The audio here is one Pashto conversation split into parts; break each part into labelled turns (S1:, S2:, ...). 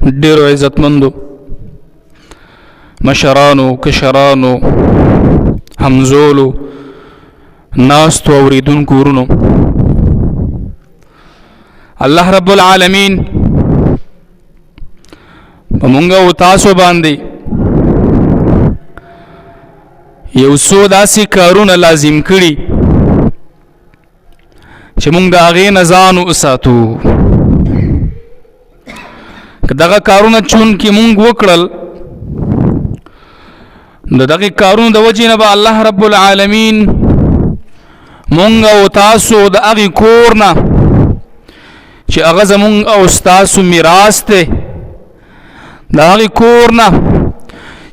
S1: ډیرو عزتمندو مشرانو کشرانو همزولو ناستو اوریدونکو ورونو، الله رب العالمین په مونږ او تاسو باندې یو څو داسې کارونه لازم کړي چې مونږ د هغې نه ځان وساتو. که دغه کارونه چونکې مونږ وکړل، د دغې کارونو د وجې نه به الله رب العالمین مونږ او تاسو د هغې کور نه چې هغه زمونږ او ستاسو میراث دی، د هغې کور نه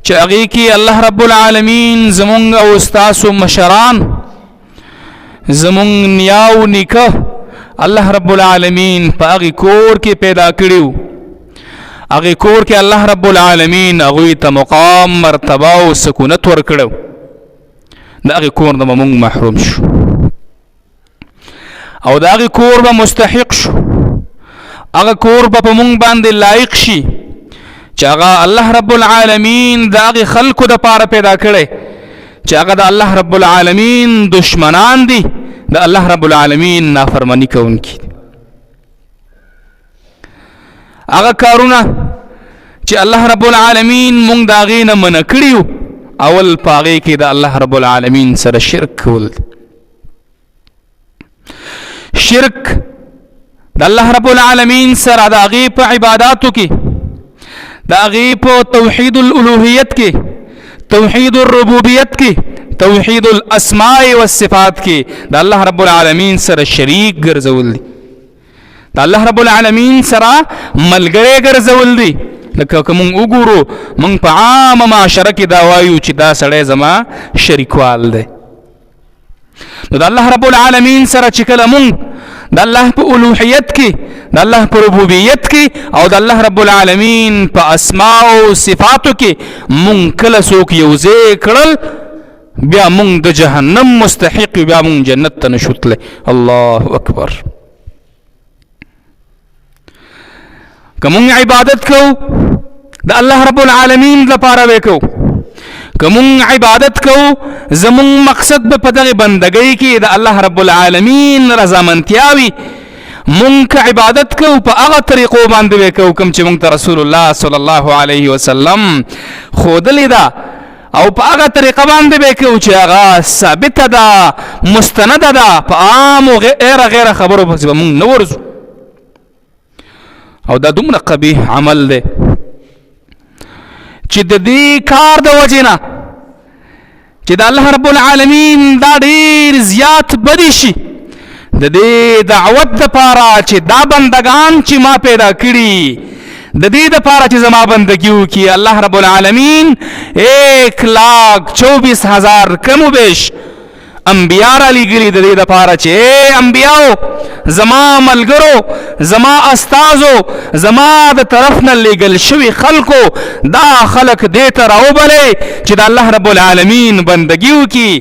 S1: چې هغې کې الله رب العالمین زمونږ او ستاسو مشران، زمونږ نیا او نیکه الله رب العالمین په هغې کور کې پیدا کړي وو. هغې کور کې الله رب العالمین هغوی ته مقام مرتبه او سکونت ورکړی، د هغې کور نه به مونږ محروم شو او د هغې کور به مستحق شو. هغه کور به په مونږ باندې لایق شي چې هغه الله رب العالمین د هغې خلکو دپاره پیدا کړی چې هغه د الله رب العالمین دشمنان دي، د الله رب العالمین نافرمانی کوونکي دي. هغه کارونه چې الله رب العالمین مونږ د هغې نه منع کړي وو، اول په هغې کې د الله رب العالمین سره شرک کول. شرک د الله رب العالمین سره د هغې په عباداتو کې، د هغې په توحید الالوهیت کې، توحید الربوبیت کې، توحید الاسماء والصفات کې د الله رب العالمین سره شریک ګرځول دي، د الله رب العالمین سره ملګری ګرځول دي. لکه که مونږ وګورو، مونږ په عامه معاشره کې دا وایو چې دا سړی زما شریکوال دی. نو د الله رب العالمین سره چې کله مونږ د الله په الوهیت کې، د الله په ربوبیت کې او د الله رب العالمین په اسماء او صفاتو کې مونږ کله څوک یوځای کړل، بیا مونږ د جهنم مستحق، بیا مونږ جنت ته نشو تللی. الله اکبر. که مونږ عبادت کوو د الله رب العالمین لپاره به کوو، که مونږ عبادت کوو زمونږ مقصد به په دغې بندګۍ کې د الله رب العالمین رضامندتیا وي. مونږ که عبادت کوو په هغه طریقو باندې به کوو کوم چې مونږ ته رسول الله صلی الله علیه وسلم ښودلې ده، او په هغه طریقه باندې به کوو چې هغه ثابته ده، مستنده ده، په عامو غیره خبرو پسې به مونږ نه ورځو. او دا دومره قبیح عمل دی چې د دې کار د وجې نه چې د الله رب العالمین دا ډېر زیات بدی شي، د دې دعوت دپاره چې دا بندگان چې ما پیدا کړي، د دې دپاره چې زما بندگی وکړي، الله رب العالمین 1,24,000 کم و بیش انبیاء را لېږلي د دې دپاره چې انبیاو زما ملګرو، زما استازو، زما د طرف نه لېږل شوي خلکو، دا خلک دې ته راوبلئ چې د الله رب العالمین بندګي وکړي،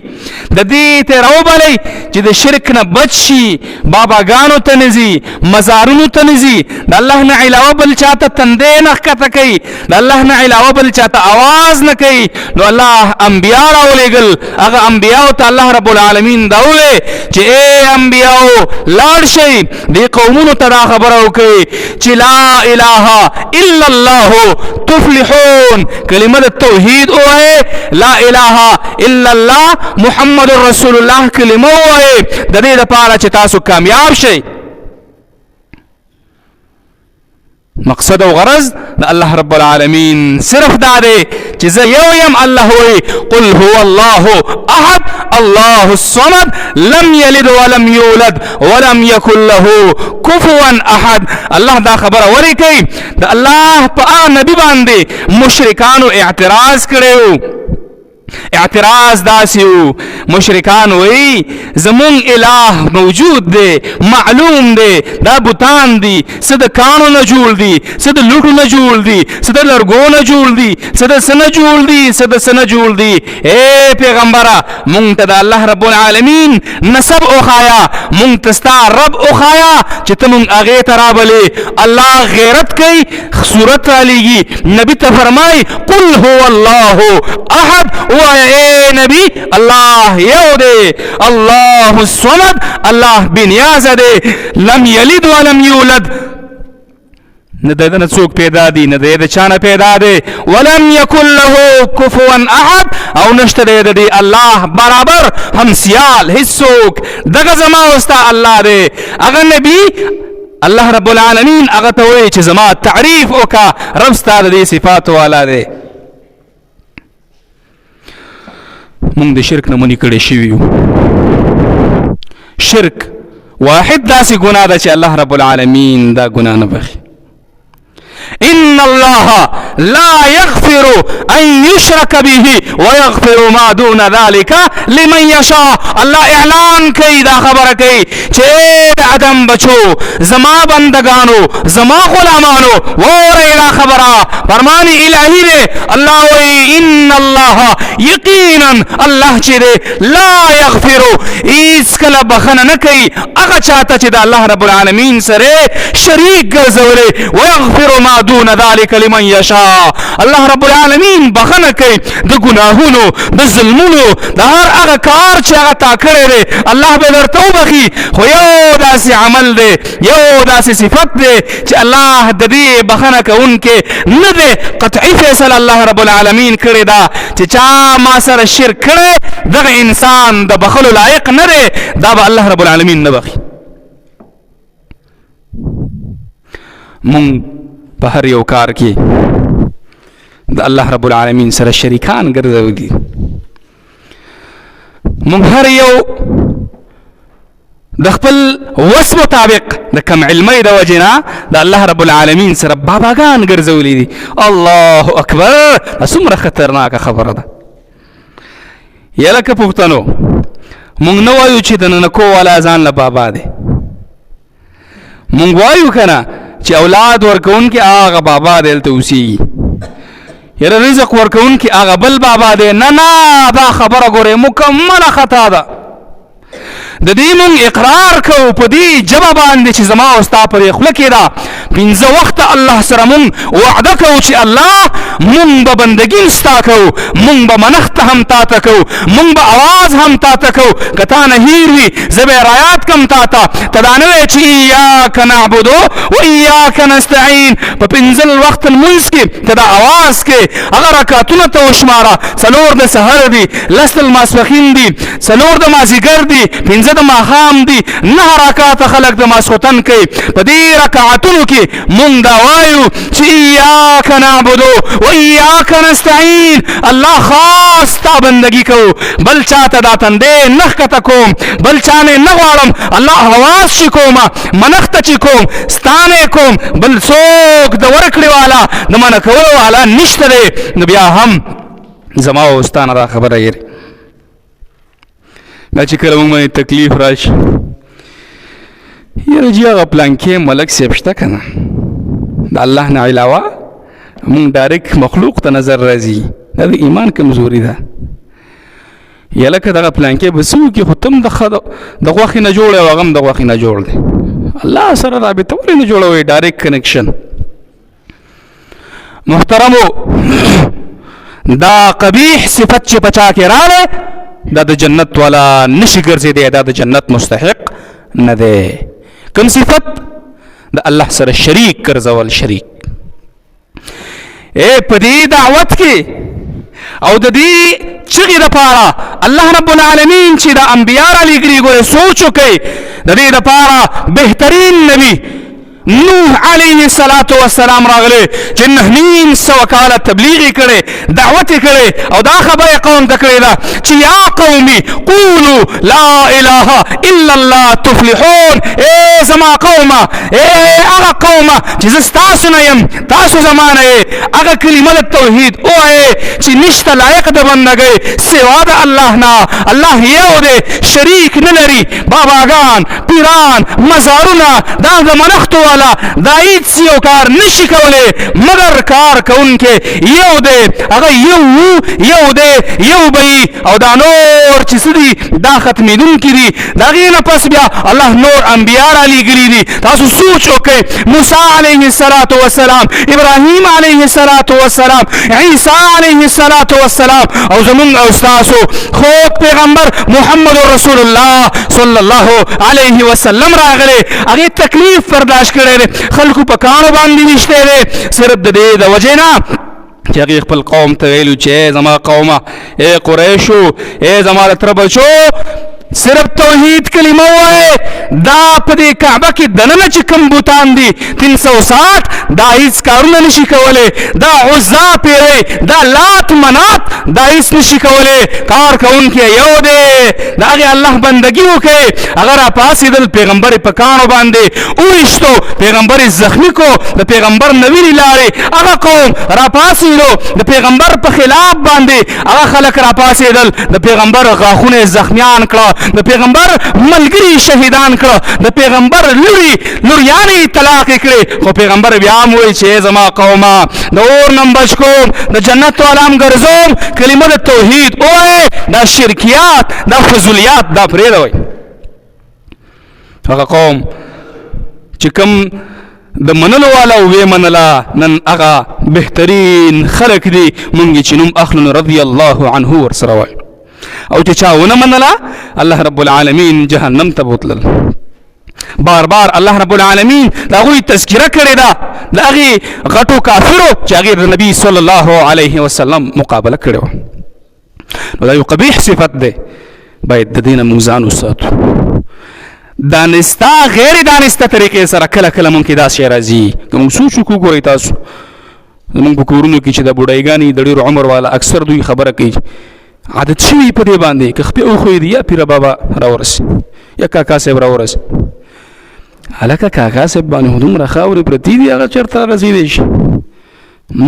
S1: د دې ته راوبلئ چې د شرک نه بچ شي، باباګانو ته نه ځي، مزارونو ته نه ځي، د الله نه علاوه بل چاته تندی نه ښکته کوي، د الله نه علاوه بل چاته آواز نه کوي. نو الله انبیاء راولېږل، هغه انبیاو ته الله رب العالمین دا وویل چې ای انبیاو لاړ شئ، دې قومونو ته دا خبره وکړئ چې لا اله الا الله تفلحون، کلمه د توحید ووایئ، لا اله الا الله محمد رسول الله کلمه ووایئ، د دې دپاره چې تاسو کامیاب شئ. مقصد او غرض د الله رب العالمین صرف دا دی چې زه یو یم. الله وایي قل هو الله احد الله الصمد لم یلد ولم یولد ولم یکن له کفوا احد. الله دا خبره ولې کوي؟ د الله په هغه نبي باندې مشرکانو اعتراض کړی و اعتراض داسیو مشرکان وی زمون الہ موجود دے معلوم دے دا بوتان دی صد کانو نه جوړ دی صد لوټو نه جوړ دی صد لرګو نه جوړ دی صد سن جوړ دی صد سن جوړ دی اے پیغمبره مونږ ته د الله رب العالمین نسب او خایا مونږ ته ستا رب او خایا چې ته مونږ هغې ته رابلې الله غیرت کوي صورت رالیږي نبي ته فرمای قل هو الله احد اے نبی اللہ یو دے اللہ الصمد اللہ بنیاز دے لم یلد ولم یولد نہ دے نہ څوک پیدا دی نہ دے چانه پیدا دے ولم یکن له کفوا احد او نشته دے دی اللہ برابر همسیال هیڅوک دغه زما واسطه الله دے اگر نبی الله رب العالمین هغه ته وایي چې زما تعریف وکا رب ستاسو د صفات والا دی مونږ د شرک نه منې کړی شوي یو شرک واحد داسې ګناه ده چې الله رب العالمین دا ګناه نه بخي ان الله لا يغفر ان يشرك به ويغفر ما دون ذلك لمن يشاء الله اعلان کوي دا خبره کوي چې ادم بچو زما بندگانو زما غلامانو وره دا خبره فرمان الهی دی الله وی ان الله یقینا الله چې لا يغفر اس کله بخنه نه کوي هغه چاته چې د الله رب العالمین سره شریک ګرځولې ويغفر ما دون ذلك لمن يشاء الله رب العالمین بخنه کوي د ګناهونو د ظلمونو د هر هغه کار چې هغه تا کړی دی الله به درته وبخي خو یو داسې عمل دی یو داسې صفت دی چې الله د دې بخنه کوونکې نه دی قطعي فیصله الله رب العالمین کړې ده چې چا ما سره شرک کړی دغه انسان د بخلو لایق نه دی دا به الله رب العالمین نه بخي مونږ په هر یو کار کې د الله رب العالمین سره شریکان ګرځولي مونږ هر یو د خپل وس مطابق د کم علمۍ د وجې د الله رب العالمین سره باباګان ګرځولي دي الله اکبر دا څومره خطرناکه خبره ده یا لکه پښتنو مونږ نه وایو چې د ننکو والا ځان له بابا دی مونږ وایو که نه چې اولاد ورکوونکي هغه بابا دی دلته اوسېږي یاره رزق ورکوونکي هغه بل بابا دی نه نه دا خبره ګورئ مکمله خطا ده د دې مونږ اقرار کوو په دې ژبه باندې چې زما او ستا پرې خوله کې ده پنځه وخته الله سره مونږ وعده کوو چې الله مونږ به بندګي ستا کوو مونږ به منښت هم تا ته کوو مونږ به اواز هم تا ته کوو که تا نه هیر وي زه به رایات کم تا ته ته دا نه وایې چې ایاک نعبدو و ایاک نستعین په پنځه وخت لمونځ کې ته دا اواز کې هغه رکعتونه ته وشماره څلور د سحر دي لس د لماسپښین دي څلور د مازدیګر دي پنځه د ماښام دي 9 رکعاته خلک د ماسخوتن کوي په دې رکعتونو کې مونږ دا وایو چې ایاک نعبدو و ایاک نستعین الله خاص تا بندگی کوو بل چاته دا تندې نه ښکته کوم بل چا نه نه غواړم الله حواس چې کومه منښته چې کوم ستا نه کوم بل څوک د ورکړې والا د منع کولو والا نشته دی نو بیا هم زما او ستا نه دا خبره یېري دا چې کله مونږ باندې تکلیف راشي یاره جي هغه پلانکې ملک صاحب شته که نه د الله نه علاوه مونږ ډایرکټ مخلوق ته نظر راځي دا د ایمان کمزوري ده یا لکه دغه پلانکې به څه وکړي خو ته هم د غوښې نه جوړ او هغه هم د غوښې نه جوړ دی الله سره رابطه ولې نه جوړوئ ډایرکټ کنیکشن محترمو دا قبیح صفت چې په چا کې راغلی دا د جنت والا نشي ګرځېدی دا د جنت مستحق نه دی کوم صفت د الله سره شریک ګرځول شریک په دې دعوت کې او د دې چغې دپاره الله رب العالمین چې د انبیا رالیږلي ګورې سوچ وکئ د دې دپاره بهترین نبي نوح علیه السلام راغله چې 900 کاله تبلیغ کړي دعوت کړي او دا خبره قوم ته کړي دا چې یا قومي قولوا لا اله الا الله تفلحون. اے زما قومه، اے هغه قومه چې تاسو نه يم، تاسو زمانه هغه کلمه توحید اوه چې نشته لایق د بندګۍ سوا د الله نه. الله یو دی، شریک نه لري. باباګان، پیران، مزارونه دا د منښتو والا دا هیڅ یو کار نشي کولی مګر کار کوونکی یو دی، هغه یو دی، یو به او دا نور چې څه دي دا ختمېدونکي دي. د هغې نه پس بیا الله نور انبیا رالیږلي دي. تاسو سوچ وکئ، موسی علیه السلام، ابراهیم علیه السلام، عیسی علیه السلام او زمونږ او ستاسو خوږ پیغمبر محمد رسول الله صلی الله علیه وسلم راغلی، هغې تکلیف برداشت کړی دی، خلکو په کاڼو باندې ویشتی دی صرف د دې د وجې نه چې هغې خپل قوم ته ویلو چې ای زما قومه، ای قریشو، ای زما د تره بچو، صرف توحید کلمه ووایه. دا په دې کعبه کې دننه چې کوم بوتان دي 360 دا هیڅ کارونه نشي کولی. دا عزا پیرئ، دا لات منات دا هیڅ نشي کولی. کار کوونکی یو دی، د هغې الله بندګي وکړئ. هغه راپاڅېدل، پیغمبر په کاڼو باندې وویشتو، پیغمبر یې زخمي کو، د پیغمبر نه وینې لاړې. هغه قوم راپاڅېدو، د پیغمبر په خلاف باندې هغه خلک راپاڅېدل، د پیغمبر غاښونه یې زخمیان کړه، د پیغمبر ملګري شهیدان کړه، د پیغمبر لوریانې طلاق کړې. خو پیغمبر بیا هم وایي چې زما قومه د اور نه بچ کوم، د جنت والا هم ګرځوم. کلمه د توحید ووایئ، دا شرکیات، دا فضولیات دا پرېږدئ. هغه قوم چې کوم د منلو والا وې منله، نن هغه بهترین خلک دي مونږ چې نوم اخلو رضی الله عنه ورسره وایو. او چې چا ونه منله الله رب العالمین جهنم ته بوتلل. بار بار الله رب العالمین د هغوی تذکره کړې ده، د هغې غټو کافرو چې هغې د نبي صلی الله علیه وسلم مقابله کړې وه. نو دا یو قبیح صفت دی، باید د دې نه موږ ځان وساتو. دانسته غیر دانسته طریقې سره کله کله مونږ کې دا شی راځي. که مونږ سوچ وکړو، ګورئ تاسو زمونږ په کورونو کې چې د بوډایګانې د ډېرو عمر والا اکثر دوی خبره کوي عادت شوي په دې باندې که خپې وښویېدي یا پیره بابا راورسي یا کاکا صاحب راورسي. هلکه کاکا صاحب باندې دومره خاورې پرتې دي، هغه چېرته رسېدی شي؟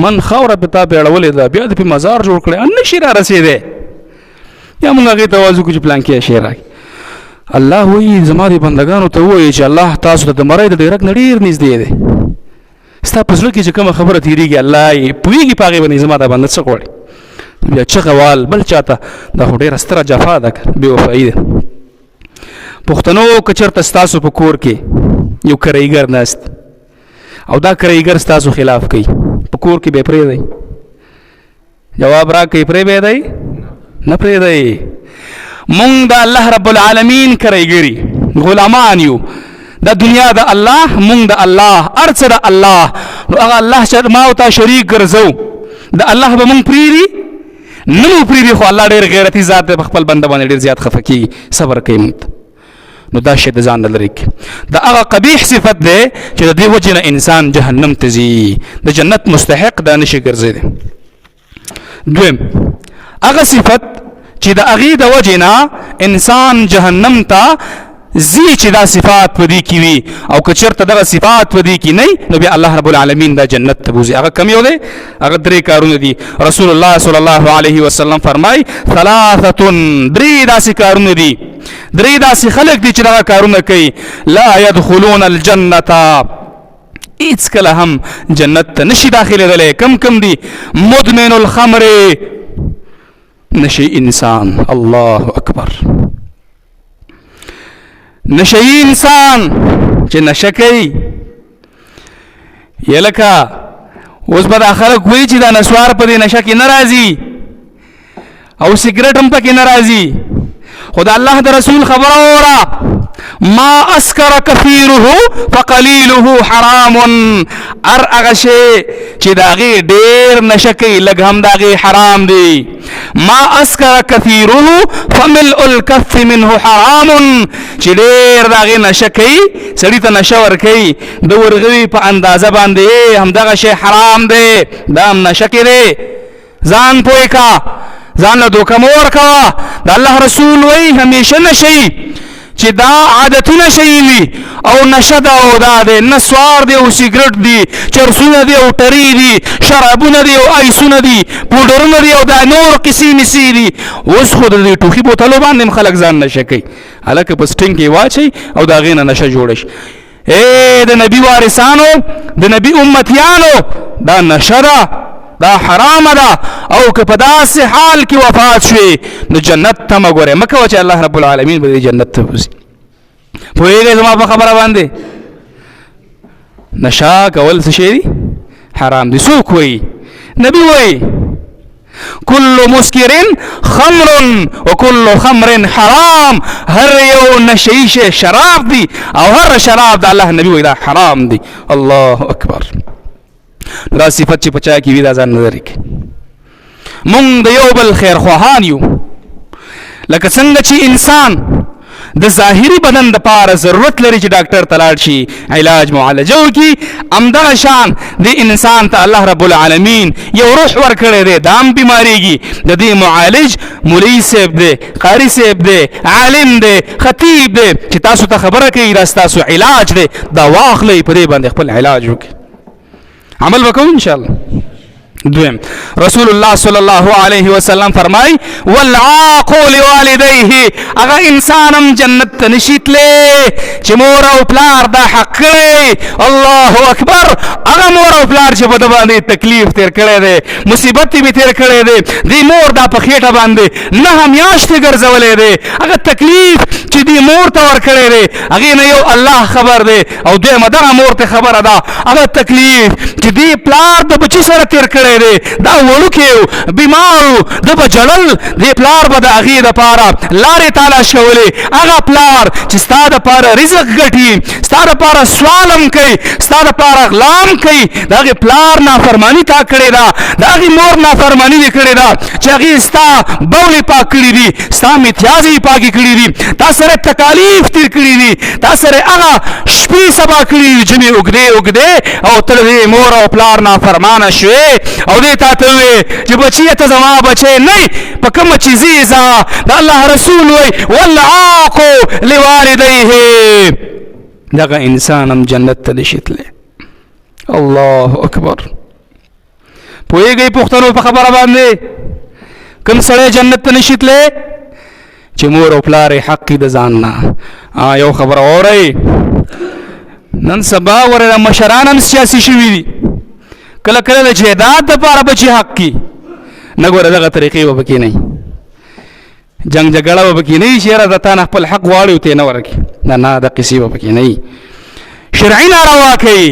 S1: من خاوره په تا پیړولې ده، بیا دې پې مزار جوړ کړی، نه شي را رسېدی. یا مونږ هغې ته آواز وکړو چې پلانکې شی راکړي. الله وایي زما دې بندګانو ته ووایي چې الله تاسو ته د مرۍ د ډیرک نه ډېر نږدې دی. ستا په زړه کې چې کومه خبره تېرېږي الله یې پوهېږي په هغې باندې زما دا بنده څه غواړي. بیا چغه وال بل چاته، دا خو ډېره ستره جفا ده، بې وفایي ده. پښتنو که چېرته ستاسو په کور کې یو کرایګر ناست او دا کرایګر ستاسو خلاف کوي، په کور کې به یې پرېږدئ؟ جواب راکړئ، پرېږدئ؟ نه پرېږدئ. مونږ د الله رب العالمین کرایګري غلامان یو. دا دنیا د الله، مونږ د الله، هر څه د الله. نو هغه الله ما او تا شریک ګرځو، د الله به مونږ پرېږدي؟ نه مو پرېږدي. خو الله ډېر غیرتي ذات دی، په خپل بنده باندې ډېر زیات خفه کېږي، صبر کوي مونږ ته. نو دا شی د ځان نه لرې کړي. دا هغه قبیح صفت دی چې د دې وجې نه انسان جهنم ته ځي، د جنت مستحق دا نشي ګرځېدی. دویم هغه صفت چې د هغې د وجې نه انسان جهنم ته زی چې دا صفات په دې کې وي، او که چېرته دغه صفات په دې کې نه وي نو بیا الله رب العالمین دا جنت ته بوځي. هغه کم یو دی؟ هغه 3 کارونه دي. رسول الله صلی الله علیه وسلم فرمایي 3 داسې کارونه دي، 3 داسې خلک دي چې دغه کارونه کوي لا يدخلون الجنة، هیڅکله هم جنت ته نشي داخلېدلی. کم دي؟ مدمن الخمر، نشي انسان، الله اکبر، نشئی انسان چې نشه کوي. یلکه اوس به دا خلک وایي چې دا نسوار په دې نشه کې نه راځي او سګرټ هم پکې نه راځي. خدا الله د رسول خبر اورا ما اسکر کثیره فقلیله حرام ار اغشه چې داغه ډیر نشکی لګ هم داغه حرام دی ما اسکر کثیره فملء الكف منه حرام چې ډیر داغه نشکی سړی ته نشور کوي د ورغوي په اندازه باندې هم دغه شی حرام دی دا هم نشکی دی ځان پوي کا ځان له دوکه مور کا د الله رسول وای همیشه نشي چې دا عادتونه شي وي او نشه دا او دا دی نسوار دی او سیګریټ دی چرسونه دی او ټری دی شرابونه دی او ایسونه دی پوډرونه دی او دا نور قسم سی دی اوس خو د ټوخي بوتلو باندې خلک ځان نشه کوي هلکه په سټینګ کې واچي او دا غینه نشه جوړ شي اے د نبی وارثانو د نبی امتیانو دا نشه ده دا حرام ده او که په داسې حال کې وفات شوي نو جنت ته مه ګورئ مه کوه چې الله رب العالمین به دې جنت ته بوځي پوهېږئ زما په خبره باندې نشه کول څه شی دي حرام دي څوک وایي نبی وایي کل مسکر خمر وکل خمر حرام هر یو نشئی شی شراب دی او هر شراب د الله نبی وایي دا حرام دی الله اکبر دا صفت چې پچا کی وی دا ځان نظر کې مونږ د یو بل خیر خواهان یو لکه څنګه چې انسان د ظاهري بدن د پاره ضرورت لري چې ډاکټر ته لاړ شي علاج معالجه وکړي همدغه شان د انسان ته الله رب العالمین یو روح ورکړی دی دا هم بیماریږي د دې معالج مولوي صاحب دی قاري صاحب دی عالم دی خطیب دی چې تاسو ته خبره کوي دا ستاسو علاج دی دا واخلئ په دې باندې خپل علاج وکړي عمل وکړو ان شاء الله دویم رسول الله صلی الله علیه وسلم فرمای والعاق لوالديه اغه انسانم جنت ته نشیتلې چې مور او پلار دا حق لري الله اکبر اغه مور او پلار چې په د باندې تکلیف تیر کړي دي مصیبت به تیر کړي دي دی مور دا په خېټه باندې نه میاشتې ګرځولې دي اغه تکلیف چې دی مور ته ور کړي دي اغه نه یو الله خبر دی او دې مدغه مور ته خبره ده اغه تکلیف چې دی پلار د بچی سره تیر کړي دا وړوکیو بیمارو د بجړل د پلار به د هغې دپاره لارې تلاش کولې هغه پلار چې ستا دپاره رزق ګټي ستا دپاره سوالم کوي ستا دپاره غلام کوي د هغې پلار نافرماني تا کړې ده د هغې مور نافرماني دې کړې ده چې هغې ستا بولې پاک کړي دي ستا متیازې پاکې کړي دي تا سره تکالیف تیر کړي دي تا سره هغه شپې سبا کړي دي جمې اوږدې اوږدې او ته د مور او پلار نافرمانه شوې او دې تا ته وې چې بچیه ته زما بچی نه په کومه چیزې ځه د الله رسول وایي والعاق لوالديه دغه انسان هم جنت ته نشي تللی الله اکبر پوهېږئ پښتنو په خبره باندې کوم سړی جنت ته نشي تللی چې مور او پلار یې حق د ځان نه یو خبره اورئ نن سبا ورته مشران هم سیاسي شوي دي کله کله د جهاد دپاره بچي حق کی نه ګوره دغه طریقې به پکې نه جنګ جګړه به پکې نه وي چې یاره د تا نه خپل حق غواړي او ته نه ورکړي نه د قصې به پکې نه وي شرعي ناروا کوي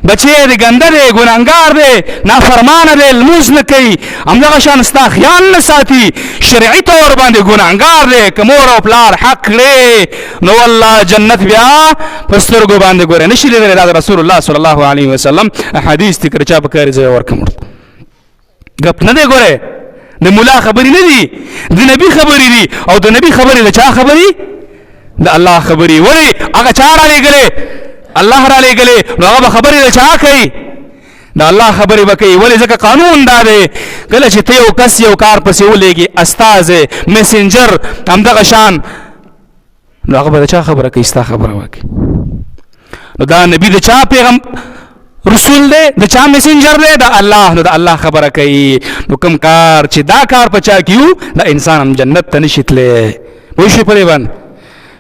S1: بچی دی ګنده دی ګناهګار دی نافرمانه دی لمونځ نه کوي همدغه شان ستا خیال نه ساتي شرعي طور باندې ګناهګار دی که مور او پلار حق کړې نو والله جنت بیا په سترګو باندې ګوره نشي لیدلی دا د رسول الله صلی الله علیه وسلم احادیث دي که چا په کاري ځای ورکړم ګپ نه دی ګوره د ملا خبرې نه دي د نبي خبرې دي او د نبي خبرې د چا خبرې د الله خبرې ولې هغه چا رالیږلې الله را لېږلې نو هغه به خبرې د چا کوي د الله خبرې به کوي ولې ځکه قانون دا دی کله چې ته یو کس یو کار پسې ولېږي استازی میسنجر همدغه شان نو هغه به د چا خبره کوي ستا خبره وکړي نو دا نبي د چا پیغام رسول دی د چا میسنجر دی د الله نو د الله خبره کوي نو کوم کار چې دا کار په چا کیو د انسان هم جنت ته نشي تللی پوه شوې په دې باندې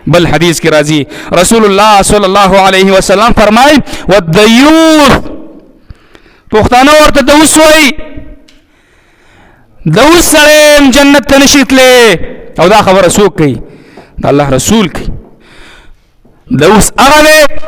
S1: بل حدیث کی راضی رسول الله صلی الله علیه وسلم فرمای والدیوث پښتانه ورته دوس وای دوس سره جنت ته نشي تللی او دا خبره څوک کوي د الله رسول کوي دوس هغه دی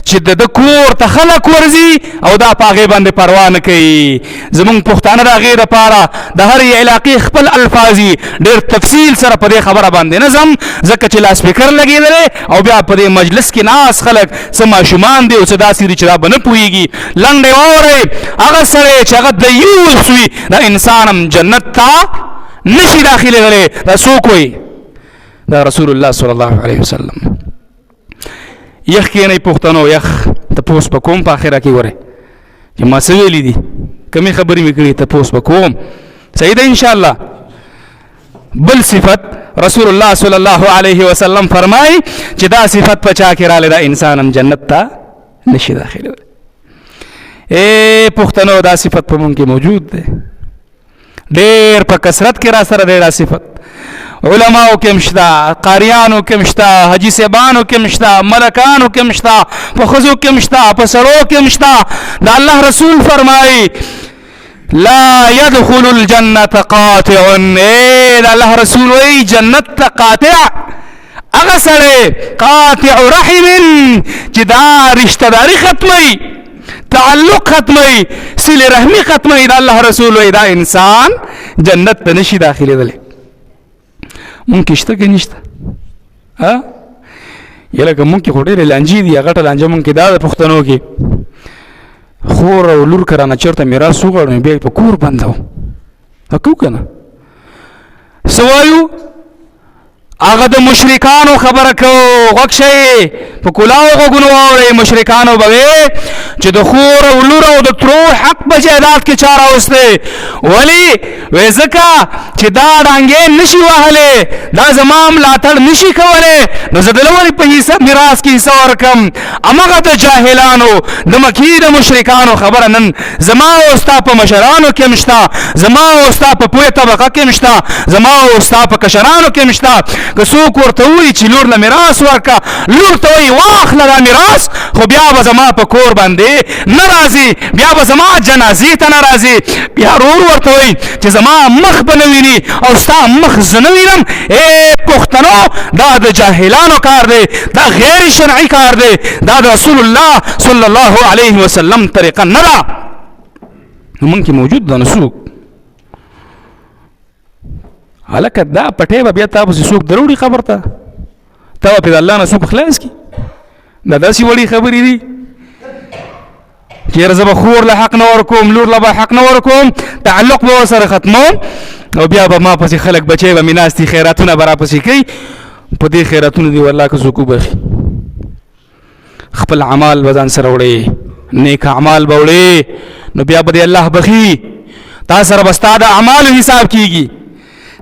S1: چې د کور ته خلک ورځي او دا په هغې باندې پروا نه کوي. زمونږ پښتانه د هغې دپاره د هرې علاقې خپل الفاظ یي، ډېر تفصیل سره په دې خبره باندې نه ځم ځکه چې لاسپیکر لګېدلی او بیا په دې مجلس کې ناست خلک څه ماشومان دي او څه داسې دي چې دا به نه پوهېږي. لنډې واورئ، هغه سړی چې هغه دیوس وي دا انسان هم جنت ته نشي داخلېدلی. دا څوک وایي؟ دا رسول الله صلی الله علیه وسلم. یخ کېنئ پښتنو، یخ تپوس به کوم په آخره کې ورئ چې ما څه ویلي دي، کمې خبرې مې کړي تپوس به کوم. صحیح ده انشاءالله. بل صفت رسول الله صلی الله علیه وسلم فرمایي چې دا صفت په چا کې راغلی دا انسان هم جنت ته نشي داخلولی. پښتنو دا صفت په موږ کې موجود دی، ډېر په کثرت کې را سره دی دا صفت. علماء کې مشته، قاریانو کې مشته، حاجی صاحبانو کې مشته، ملکانو کې مشته، په ښځو کې مشته، په سړو کې مشته. دا الله رسول فرمایي لا يدخل الجنة قاطع. دا الله رسول وایي جنت ته قاطع هغه سړی قاطع رحم چې دا رشته داري ختموي، تعلق ختموي، صله رحمي ختموي. دا الله رسول وایي دا انسان جنت ته نشي داخلېدلی. مونږ کې شته که نشته؟ یا لکه مونږ کې خو ډېرې لانجې دي، غټه لانجه مونږ کې دا د پښتنو کې خور او لور که رانه چېرته میراث وغواړو نو بیا یې په کور بندوو. دا کوو که نه؟ څه وایو؟ هغه د مشرکانو خبره کوو. غوږ شئ، په کلاو غوږونو واورئ. مشرکانو به وی چې د خور او لور او د ترو حق په جایداد کې چا راوستی. ولې؟ وی ځکه چې دا ډانګې نشي وهلی، دا زما ملاتړ نشي کولی، نو زه دله ولې په حصه میراث کې حصه ورکړم. همغه د جاهلانو د مکې د مشرکانو خبره نن زما او ستا په مشرانو کې هم شته، زما او ستا په پوهې طبقه کې هم شته، زما او ستا په کشرانو کې هم شته. که څوک ورته وایي چې لور له میراث ورکړه، لور ته وایي واخله دا میراث، خو بیا به زما په کور باندې نه راځي، بیا به زما جنازې ته نه راځي. بیا ورور ورته وایي چې زما مخ به نه ویني او ستا مخ زه نه وینم. پښتنو دا د جاهلانو کار دی، دا غیر شرعي کار دی، دا د رسول الله صلی الله علیه وسلم طریقه نه ده. موږ کې موجود ده. نو څوک هلکه دا پټې به بیا تا پسې څوک دروړي خبر ته، تا به پې د الله نه څوک خلاص کړي. دا داسې وړې خبرې دي چې یاره زه به خور له حق نه ورکوم، لور له به حق نه ورکوم، تعلق به ورسره ختموم او بیا به ما پسې خلک بچی به مې ناست دي، خیراتونه به را پسې کوي. په دې خیراتونو دې والله که څوک وبخي، خپل اعمال به ځان سره وړې، نیک اعمال به وړې، نو بیا به دې الله بخي. تا سره به ستا د اعمالو حساب کېږي.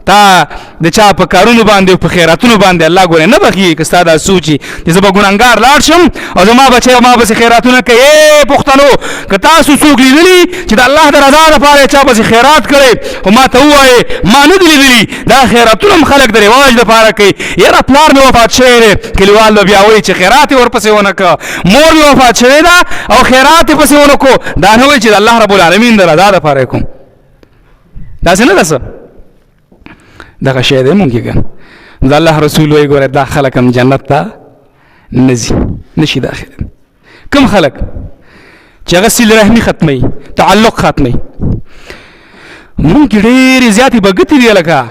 S1: تا د چا په کارونو باندې په خیراتونو باندې الله ګورې نه بخي. که ستا دا سوچي چې زه به ګنهګار لاړ شم او زما بچی ما پسې خیراتونه کوي. پښتنو که تاسو څوک لیدلي چې د الله د رضا دپاره چا پسې خیرات کړی خو ما ته ووایې ما نه دي لیدلي، دا خیراتونه هم خلک د رواج دپاره کوي. یاره پلار مې وفات شوی دی، کلیوال به بیا وایي چې خیرات یې ورپسې ونه کړه، مور مې وفات شوې ده او خیرات یې پسې ونه کړو. دا نه وایي چې د الله رب العالمین د رضا دپاره یې کوم. داسې نه ده څه؟ دغه شی دی مونږ کې که د الله رسول وایي ګوره دا خلک هم جنت ته نه ځي، نشي داخلېدلی. کوم خلک چې هغه صله رحمي ختموي، تعلق ختموي. مونږ کې ډېرې زیاتې بګتې دي لکه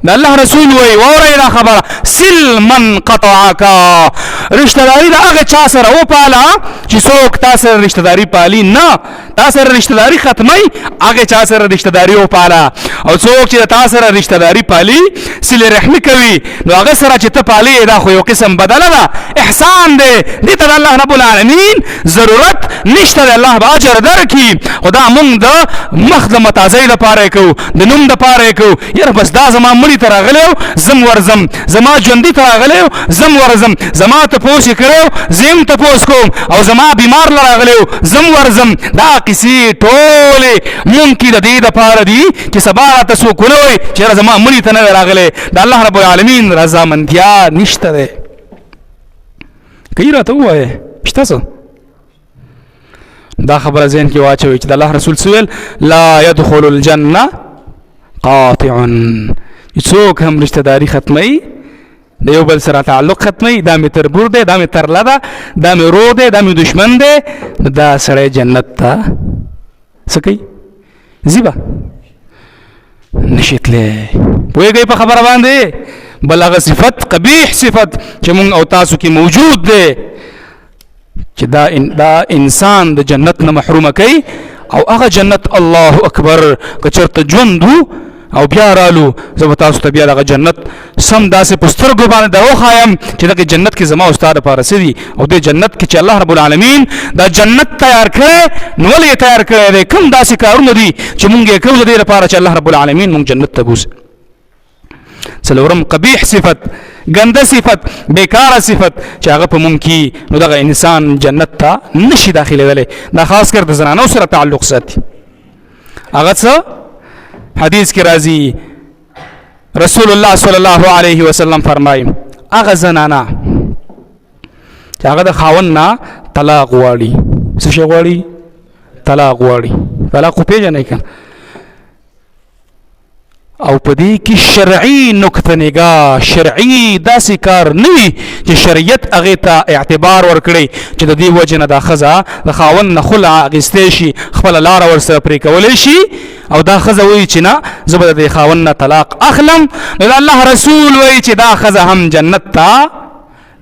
S1: د الله رسول وایي واورئ دا خبره سل من قطعکا. رشته داري د هغه چا سره وپاله چې څوک تا سره رشته داري پالي نه، تا سره رشته داري ختموي، هغه چا سره رشته داري وپاله. او څوک چې تا سره رشته داري پالي صله رحمي کوي نو هغه سره چې ته پالي دا خو یو قسم بدله ده، احسان دی. دې ته د الله رب العالمین ضرورت نشته دی، الله به اجر درکړي. خو دا مونږ د مخ د متازۍ دپاره یې کوو، د نوم دپاره یې کوو. یاره بس دا زما مړي ته راغلی و زم ورځم، زما ژوندي ته راغلی و زم ورځم، زما تپوس یې کړی و زه یم تپوس کوم، او زما بیمار له راغلی و زم ورځم. دا قصې ټولې مونږ کې د دې دپاره دي چې سبا راته څوک ونه وایي چې یاره زما مړي ته نه دی راغلی. د الله رب العالمین رضامندیا نشته دی. که یې راته ووایې شته څه؟ دا خبره ذهن کې واچوئ چې د الله رسول څه ویل لا يدخل الجنه قاطع. څوک هم رشته داري ختموي د یو بل سره تعلق ختمي، دا مې تربور دی، دا مې ترله ده، دا مې ورور دی، دا مې دشمن دی، دا سړی جنت ته څه کوي؟ ځي به نشي تللی. پوهېږئ په خبره باندې؟ بل هغه صفت، قبیح صفت چې مونږ او تاسو کې موجود دی چې دا انسان د جنت نه محرومه کوي. او هغه جنت الله اکبر که چېرته ژوند وو او بیا رالو، زه به تاسو ته بیا دغه جنت سم داسې په سترګو باندې دا وښایم چې دغه جنت کې زما او ستا دپاره څه دي. او دې جنت کې چې الله رب العالمین دا جنت تیار کړی، نو ولې یې تیار کړی دی؟ کوم داسې کارونه دي چې مونږ یې کوو د دې لپاره چې الله رب العالمین مونږ جنت ته بوځي. څلورم قبیح صفت، ګنده صفت، بیکاره صفت چې هغه په مونږ کې، نو دغه انسان جنت ته نشي داخلېدلی. دا خاص کر د زنانو سره تعلق ساتي. هغه څه حدیث کې راځي، رسول الله صلی الله علیه وسلم فرمایي هغه زنانه چې هغه د خاوند نه طلاق غواړي. څه شی غواړي؟ طلاق غواړي. طلاق خو پېژنئ که او په دې کې شرعي نقطه نگاه، شرعي داسې کار نه وي چې شریعت هغې ته اعتبار ورکړي چې د دې وجې نه دا ښځه د خاوند نه خلع اخیستی شي، خپله لاره ورسره پرې کولی شي، او دا ښځه وایي چې نه زه به د دې خاوند نه طلاق اخلم، نو د الله رسول وایي چې دا ښځه هم جنت ته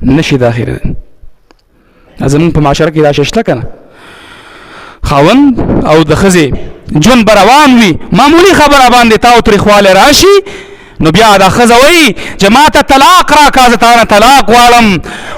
S1: نشي داخلېدلی. زمونږ په معاشره کې دا شی شته که نه؟ خاوند او د ښځې ژوند به روان وي، معمولي خبره باندې تاوتریخوالی راشي، نو بیا دا ښځه وایي چې ما ته طلاق راکړه، زه تا نه طلاق غواړم.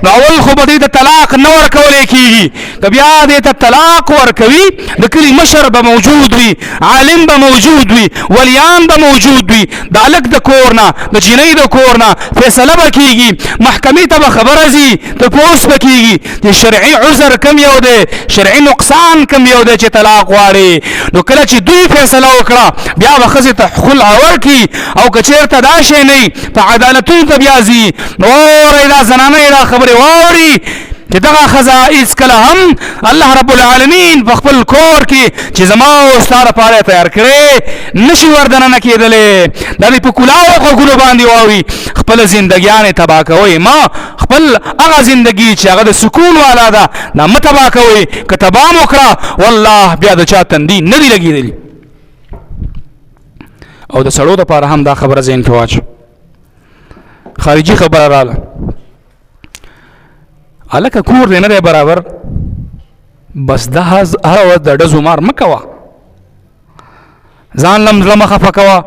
S1: نو اول خو به دې ته طلاق نه ورکولی کېږي، که بیا دې ته طلاق ورکوي د کلي مشر به موجود وي، عالم به موجود وي، ولیان به موجود وي، د هلک د کور نه د جینۍ د کور نه فیصله به کېږي، محکمې ته به خبره ځي، تپوس به کېږي چې شرعي عذر کم یو دی، شرعي نقصان کم یو دی چې طلاق غواړي. نو کله چې دوی فیصله وکړه بیا به ښځې ته خلع ورکړي، او که چېرته دا شی نه په عدالتونو ته بیا ځي، نو واورئ دا زنانه یې دا خبرې واوري چې دغه ښځه هېڅکله هم الله رب العالمین په خپل کور کې چې زما او ستا دپاره تیار کړی نشي وردننه کېدلی. دا دې په کلاو غوږونو باندې واوري، خپله زندګیانې تباه کوئ، ما خپل هغه زندګي چې هغه د سکون والا ده دا مه تباه کوئ. که تباه م وکړه والله بیا د چا تندي نه دي لګېدلي. او د سړو دپاره هم دا خبره ذهن کې واچو. خارجي خبره راله، هلکه کور دی نه دی برابر، بس دا هره ورځ د ډزو مار مه کوه، ځان له هم زړه مه خفه کوه،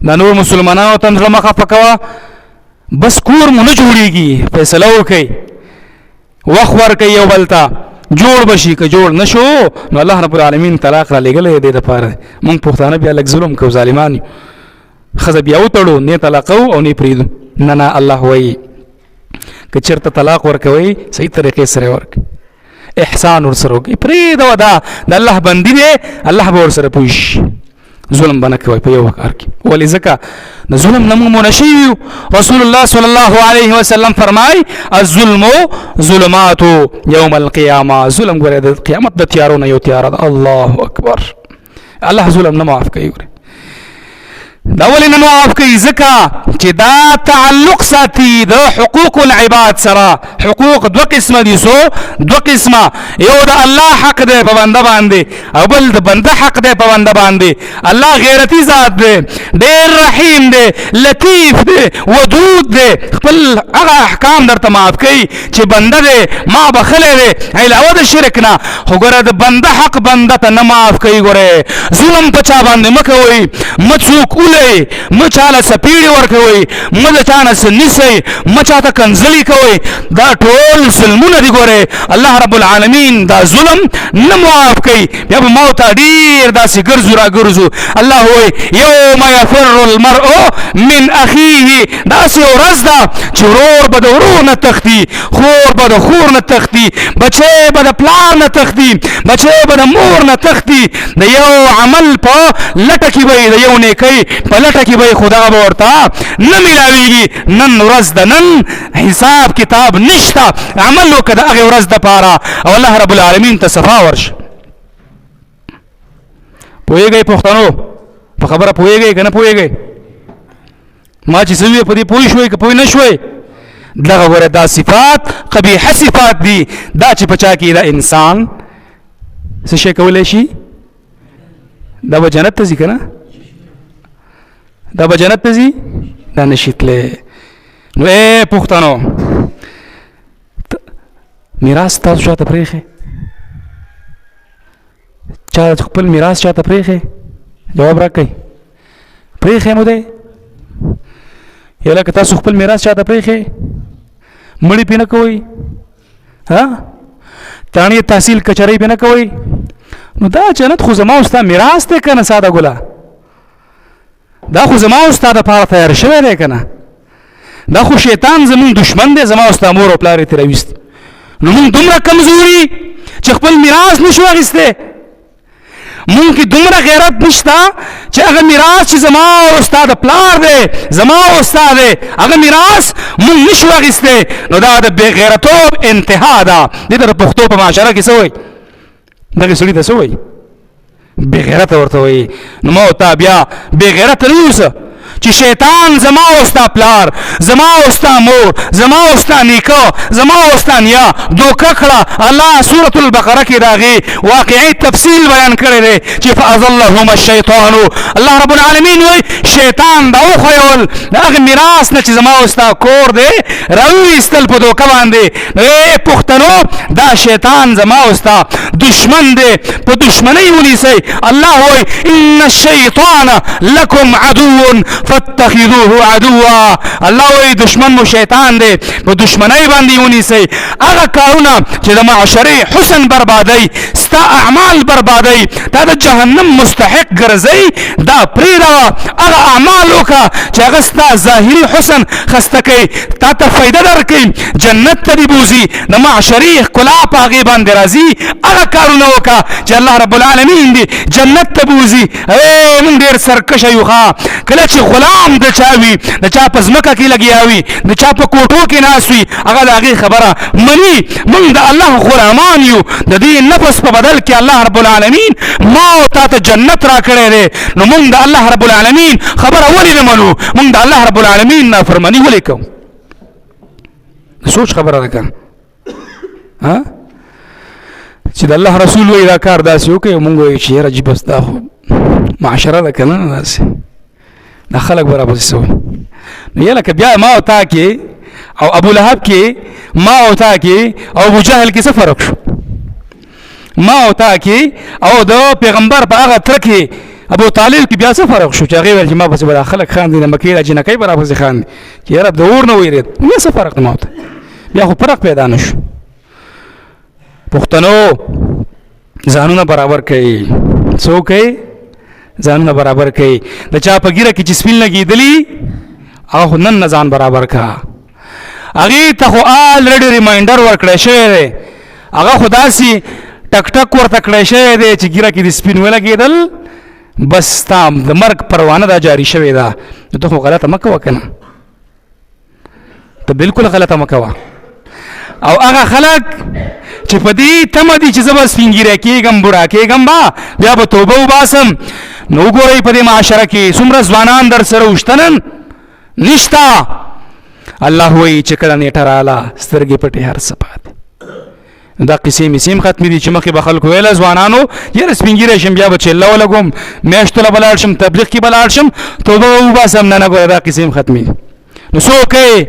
S1: د نور مسلمانانو ته هم زړه مه خفه کوه، بس کور مو نه جوړېږي. فیصله وکئ، وخت ورکئ یو بل ته، جوړ بشي. که جوړ نشو نو الله رب العالمین طلاق را لېږلی دی دې دپاره. مونږ پښتانه بیا لږ ظلم کوو، ظالمان یو، ښځه بیا وتړو، نه طلاقوو او نه پرېږدو. نه نه، الله وایي که چېرته طلاق ورکوئ صحیح طریقې سره ورکړئ، احسان ورسره وکړئ، پرېږدوه، دا د الله بندي دی، الله به ورسره پوه شي. ظلم به نه کوئ په یو کار کې، ولې ځکه د ظلم نه موږ منع شوي یو. رسول الله صلی الله علیه وسلم فرمایي الظلم ظلمات یوم القیامه. ظلم ګورئ د قیامت د تیارو نه یو تیاره ده. الله اکبر. الله ظلم نه معاف کوي. ګورئ دا ولې نه معاف کوي؟ ځکه چې دا تعلق ساتي د حقوق العباد سره. حقوق دوه قسمه دي، دوه قسمه، یو د الله حق دی په بنده باندې، او بل د بنده حق دی په بنده باندې. الله غیرتی ذات دی، ډېر رحیم دی، لطیف دی، ودود دی، خپل هغه احکام درته معاف کوي چې بنده دی ما بخلی دی علاوه د شرک نه. خو ګوره د بنده حق بنده ته نه معاف کوي. ګوره ظلم په چا باندې مه کوئ، مه څوک مه چاله سپیړې ورکوئ، مه د چا نه څه نیسئ، مه چاته کنځلې کوئ. دا ټول ظلمونه دي. ګورئ الله رب العالمین دا ظلم نه معاف کوي. بیا به ما ته ډېر داسې ګرځو را ګرځو. الله وایي یوم یفر المرء من اخیه. داسې ورځ ده چې ورور به د ورور نه تښتي، خور به د خور نه تښتي، بچی به د پلار نه تښتي، بچی به د مور نه تښتي. د یو عمل په لټه کې به د یو نیکۍ په لټه کې به خدا به ورته نه میلاویږي. نن ورځ د نن حساب کتاب نشته، عمل وکړه د هغې ورځ دپاره او الله رب العالمین ته صفا ورشه. پوهېږئ پښتنو په خبره پوهېږئ که نه پوهېږئ؟ ما چې څه وویل په دې پوه شوئ که پوه نه شوئ؟ دغه ګوره دا صفات قبیحه صفات دي دا چې پچا کې دا انسان څه شي کولی شي دا به جنت ته ځي که نه دا به جنت ته ځي دا نشي تللی نو ای پښتنو میراث تاسو چاته پرېښی چا خپل میراث چاته پرېښی جواب راکړئ پرېښی مو دی یا لکه تاسو خپل میراث چاته پرېښی مړی پې نه کوئ تاڼې تحصیل کچرۍ پې نه کوئ نو دا جنت خو زما او ستا میراث دی که نه ساده ګله دا خو زما او ستا دپاره تیار شوی دی که نه دا خو شیطان زمونږ دشمن دی زما او ستا مور او پلار یې ترې راویست نو مونږ دومره کمزوري چې خپل میراث نشو اخیستی مونږ کې دومره غیرت نشته چې هغه میراث چې زما او ستا د پلار دی زما او ستا دی هغه میراث مونږ نشو اخیستی نو دا د بې غیرتوب انتها ده دې ته د پښتو په معاشره کې څه وایي دغه سړي ته څه وایي بې غیرته ورته وایي نو ما ورته بیا بې غیرته نه اوسه چې شیطان زما او ستا پلار زما او ستا مور زما او ستا نیکه زما او ستا نیا دوکه کړه الله سورة البقره کې د هغې واقعي تفصیل بیان کړی دی چې فاضلهما الشیطان الله رب العالمین وایي شیطان دا وښیول د هغې میراث نه چې زما او ستا کور دی راویستل په دوکه باندې نو ای پښتنو دا شیطان زما او ستا دشمن دی په دشمنۍ ونیسئ الله وایي ان الشیطان لکم عدو فاتخذوه عدوا الله وی دشمن مو شیطان دی په دشمنی باندې ونیسئ هغه کارونه چې د معاشرې حسن بربادی ستا اعمال بربادی تا د جهنم مستحق ګرځئ دا پرېږده هغه اعمال وکړه چې هغه ستا ظاهري حسن خسته کوي تا ته فایده درکوي جنت ته دې بوځي د معاشرې ښکلا په هغې باندې راځي هغه کارونه وکړه چې الله رب العالمین دې جنت ته بوځي موږ ډېر سرکشه یو ښه کله چې غلام د چا وي د چا په ځمکه کې لګیا وي د چا په کوټو کې ناست وي هغه د هغې خبره مني موږ د الله غلامان یو د دې نفس په بدل کې الله رب العالمین ما او تا ته جنت را کړی دی نو موږ د الله رب العالمین خبره ولې نه منو موږ د الله رب العالمین نافرماني ولې کوو سوچ خبره ده که چې د الله رسول وایي دا کار داسې وکړئ موږ وایو چې یاره جي بس دا خو معاشره ده که نه داسې دا خلق برابر سوي نو یا لکه بیا ما او تا کې او ابو لهب کې ما او تا کې او ابو جهل کې څه فرق شو ما او تا کې او د پیغمبر په هغه تره کې ابو طالب کې بیا څه فرق شو چې هغې ویل چې ما پسې به دا خلک خاندي د مکې دا جنکۍ به راپسې خاندي چې یاره د اور نه ویرېد بیا څه فرق ما ته بیا خو فرق پیدا نه شو پښتنو ځانونه برابر کوي څوک کوي ځانونه برابر کوي د چا په ګیره کې چې سپین لګېدلي هغه خو نن نه ځان برابر کړه هغې ته خو آلریډي ریماینډر ورکړی شوی دی هغه خو داسې ټک ټک ورته کړی شوی دی چې ګیره کې د سپین ولګېدل بس ستا د مرګ پروانه دا جاري شوې ده نو ته خو غلطه مه کوه که نه ته بلکل غلطه مه کوه او هغه خلک چې په دې تمه دي چې زه به سپین ږیری کېږم بوډا کېږم بیا به توبه وباسم نو وګورئ په دې معاشره کې څومره ځوانان در سره وشته نن نشته الله وایي چې کله نیټه راغله سترګې پټې هر څه پاتې دا قصې مې ختمې دي چې مخکې به خلکو ویله ځوانانو یاره سپین ږیری شم بیا به چله ولګوم میاشتو له به لاړ شم تبلیغ کې به لاړ شم توبه به وباسم نه نه ګوره دا قصې مې ختمې دي نو څوک کوي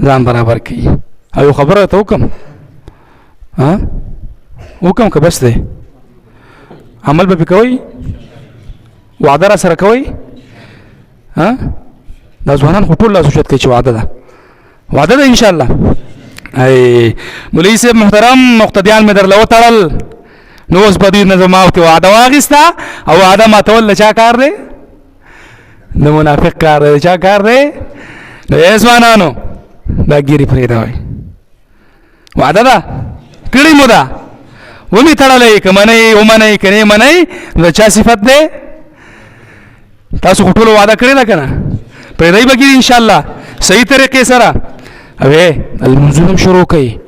S1: ځان برابر کوي او یو خبره راته وکړم وکړم که بس دی عمل به پې کوئ وعده را سره کوئ دا ځوانان خو ټول لاس اوچت کوي چې وعده ده انشاءالله مولوي صاحب محترم مقتدیان مې درله وتړل نو اوس به دوی نه زما ورته وعده واخیسته او وعده ماتول د چا کار دی د منافق کار دی د چا کار دی نو ای ځوانانو دا ګیرې پرېږدوئ وعده ده کړې مو ده ومې تړلی که منئ ومنئ که نه منئ نو د چا صفت دی تاسو خو ټولو وعده کړې ده که نه پرېږدئ به ګیرې انشاءالله صحیح طریقې سره اوی المنځونه هم شروع کوي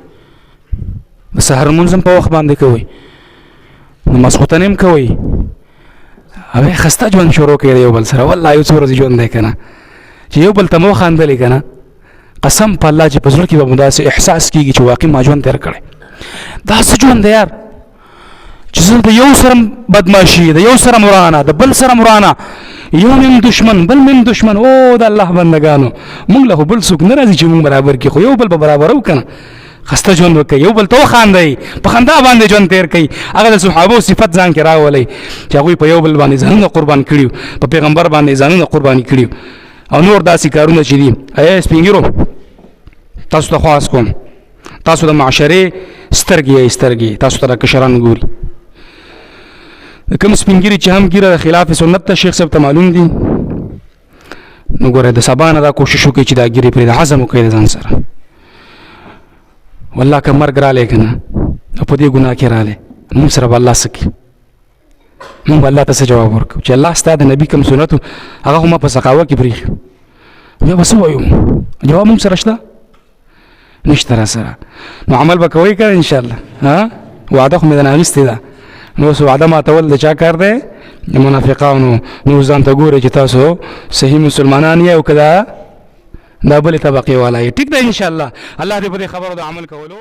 S1: د سهار لمونځ هم په وخت باندې کوئ نو ماسخوتن هم کوئ اوی خسته ژوند شروع کوي د یو بل سره والله یو څو ورځې ژوند دی که نه چې یو بل ته مو خاندلې که نه قسم په الله چې په زړه کې به مو داسې احساس کېږي چې واقعي ما ژوند تېر کړی. دا څه ژوند دی یار چې زه د یو سره بدماشي، د یو سره مرانه، د بل سره مرانه، یو مم دشمن بل مم دشمن. او د الله بندگانو موږ له بل څوک نه راځي چې موږ برابر کړي، خو یو بل به برابرو که نه. خسته ژوند وکړئ، یو بل ته وخاندئ، په خندا باندې ژوند تېر کړئ. هغه د صحابو صفت ځان کې راولئ چې هغوی په یو بل باندې ځانونه قربان کړي، په پیغمبر باندې ځانونه قرباني کړي او نور داسې کارونه چې دي. ای سپین ږیرو تاسو ته خواست کوم، تاسو د معاشرې سترګې سترګې، تاسو ته کشران ګوري. کوم سپین ږیري چې هم ږیره د خلاف سنت ته شیخ صاحب ته معلوم دي، نو ګوره د سبا نه دا کوشش وکړئ چې دا ږیرې پرې د عزم وکړئ د ځان سره. والله که مرګ رالی که نه او په دې ګناه کې رالی، موږ سره به الله څه کړي؟ موږ به الله ته څه جواب ورکړو چې الله ستا د نبي کوم سنت و هغه خو ما په سقاوه کې پرېښي، بیا به څه وایو؟ جواب موږ سره شته؟ نشته را سره. نو عمل به کوئ که نه انشاءالله؟ وعده خو مې درنه اخیستې ده، نو اوس وعده ماتول د چا کار دی؟ د منافقانو. نو ځان ته ګورئ چې تاسو صحیح مسلمانان یې او که دا بلې طبقې والا یې. ټیک ده انشاءالله. الله دې په دې خبرو د عمل کولو